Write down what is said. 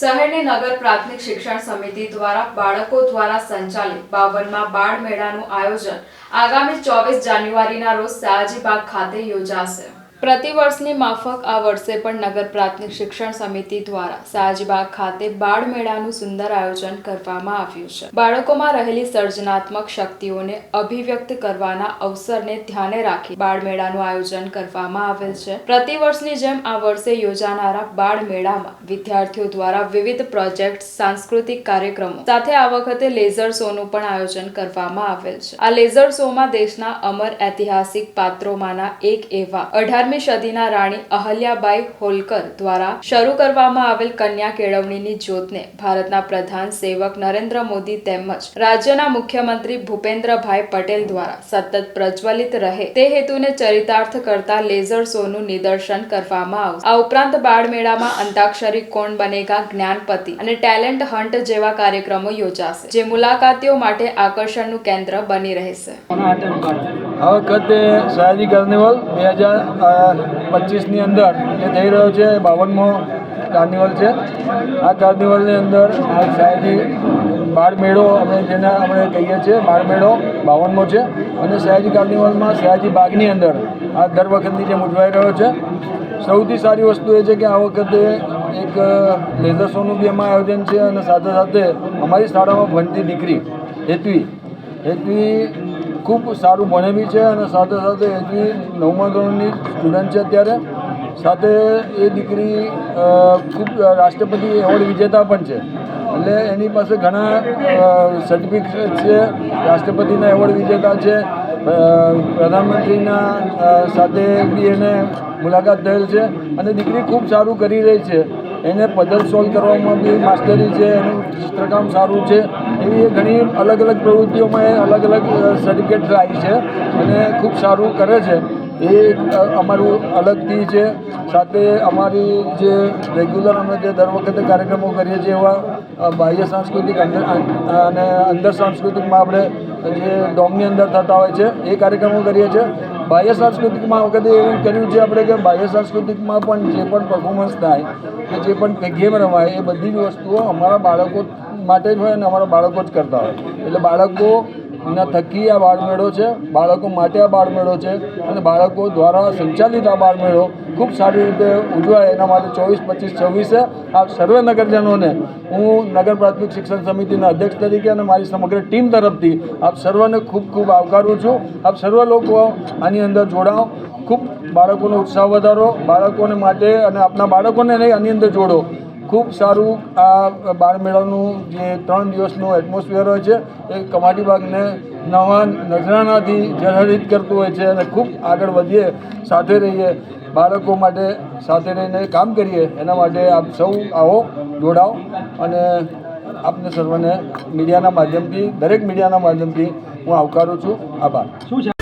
શહેરની નગર પ્રાથમિક શિક્ષણ સમિતિ દ્વારા બાળકો દ્વારા સંચાલિત 52માં બાળ મેળાનું આયોજન આગામી 24 જાન્યુઆરીના રોજ સયાજીબાગ ખાતે યોજાશે। પ્રતિવર્ષની માફક આ વર્ષે પણ નગર પ્રાથમિક શિક્ષણ સમિતિ દ્વારા સયાજીબાગ ખાતે બાળ મેળાનું સુંદર આયોજન કરવામાં આવ્યું છે। બાળકોમાં રહેલી સર્જનાત્મક શક્તિઓને અભિવ્યક્ત કરવાના અવસરને ધ્યાને રાખી બાળ મેળાનું આયોજન કરવામાં આવેલ છે। પ્રતિવર્ષની જેમ આ વર્ષે યોજાનારા બાળ મેળામાં વિદ્યાર્થીઓ દ્વારા વિવિધ પ્રોજેક્ટ, સાંસ્કૃતિક કાર્યક્રમો સાથે આ વખતે લેઝર શોનું પણ આયોજન કરવામાં આવેલ છે। આ લેઝર શોમાં દેશના અમર ઐતિહાસિક પાત્રોમાંના એક એવા 18મી સદીના રાણી અહલ્યાબાઈ હોલકર દ્વારા શરૂ કરવામાં આવેલ કન્યા કેળવણીની જ્યોતને ભારતના પ્રધાન સેવક નરેન્દ્ર મોદી તેમજ રાજ્યના મુખ્યમંત્રી ભૂપેન્દ્રભાઈ પટેલ દ્વારા સતત પ્રજ્વલિત રહે તે હેતુને ચરિતાર્થ કરતા લેઝર શોનું નિદર્શન કરવામાં આવશે। આ ઉપરાંત બાળ મેળામાં અંતાક્ષરી, કોણ બનેગા, જ્ઞાનપતિ અને ટેલેન્ટ હન્ટ જેવા કાર્યક્રમો યોજાશે, જે મુલાકાતીઓ માટે આકર્ષણનું કેન્દ્ર બની રહેશે। આ વખતે સયાજી કાર્નિવલ 2025ની અંદર જે થઈ રહ્યો છે 52મો કાર્નિવલ છે। આ કાર્નિવલની અંદર આ સયાજી બાળ મેળો જેને આપણે કહીએ છીએ બાળ મેળો 52મો છે અને સયાજી કાર્નિવલમાં સયાજી બાગની અંદર આ દર વખતની જેમ ઉજવાઈ રહ્યો છે। સૌથી સારી વસ્તુ એ છે કે આ વખતે એક લેઝર શોનું બી એમાં આયોજન છે અને સાથે સાથે અમારી શાળામાં ભણતી દીકરી હેતવી ખૂબ સારું ભણે બી છે અને સાથે સાથે હેતવી 9મા ધોરણની સ્ટુડન્ટ છે અત્યારે। સાથે એ દીકરી ખૂબ રાષ્ટ્રપતિ એવોર્ડ વિજેતા પણ છે, એટલે એની પાસે ઘણા સર્ટિફિકેટ છે, રાષ્ટ્રપતિના એવોર્ડ વિજેતા છે, પ્રધાનમંત્રીના સાથે બી એને મુલાકાત થયેલ છે અને દીકરી ખૂબ સારું કરી રહી છે। એને પઝલ સોલ્વ કરવામાં બી માસ્ટરી છે, એનું ચિત્રકામ સારું છે, એવી ઘણી અલગ અલગ પ્રવૃત્તિઓમાં એ અલગ અલગ સર્ટિફિકેટ લાવી છે અને ખૂબ સારું કરે છે। એ અમારું અલગથી છે। સાથે અમારી જે રેગ્યુલર અમે જે દર વખતે કાર્યક્રમો કરીએ છીએ એવા બાહ્ય સાંસ્કૃતિક અને અંદર સાંસ્કૃતિકમાં આપણે જે ડોમની અંદર થતા હોય છે એ કાર્યક્રમો કરીએ છીએ। બાહ્ય સાંસ્કૃતિકમાં વખતે એવું કર્યું છે આપણે કે બાહ્ય સાંસ્કૃતિકમાં પણ જે પણ પરફોર્મન્સ થાય કે જે પણ ગેમ રમાય એ બધી જ વસ્તુઓ અમારા બાળકો માટે જ હોય અને અમારા બાળકો જ કરતા હોય, એટલે બાળકોના થકી આ બાળ મેળો છે, બાળકો માટે આ બાળ મેળો છે અને બાળકો દ્વારા સંચાલિત આ બાળ મેળો ખૂબ સારી રીતે ઉજવાય એના માટે 24, 25, 26 આ સર્વે નગરજનોને હું નગર પ્રાથમિક શિક્ષણ સમિતિના અધ્યક્ષ તરીકે અને મારી સમગ્ર ટીમ તરફથી આપ સર્વને ખૂબ ખૂબ આવકારું છું। આપ સર્વ લોકો આની અંદર જોડાઓ, ખૂબ બાળકોનો ઉત્સાહ વધારો, બાળકોને માટે અને આપના બાળકોને આની અંદર જોડો। ખૂબ સારું આ બાળ મેળાનું જે 3 દિવસનું એટમોસ્ફિયર હોય છે એ કમાટી બાગને નવા નજરાનાથી જર્જરિત કરતું હોય છે અને ખૂબ આગળ વધીએ, સાથે રહીએ, બાળકો માટે સાથે રહીને કામ કરીએ, એના માટે આપ સૌ આવો, જોડાઓ અને આપને સર્વને મીડિયાના માધ્યમથી, દરેક મીડિયાના માધ્યમથી હું આવકારું છું। આભાર। શું છે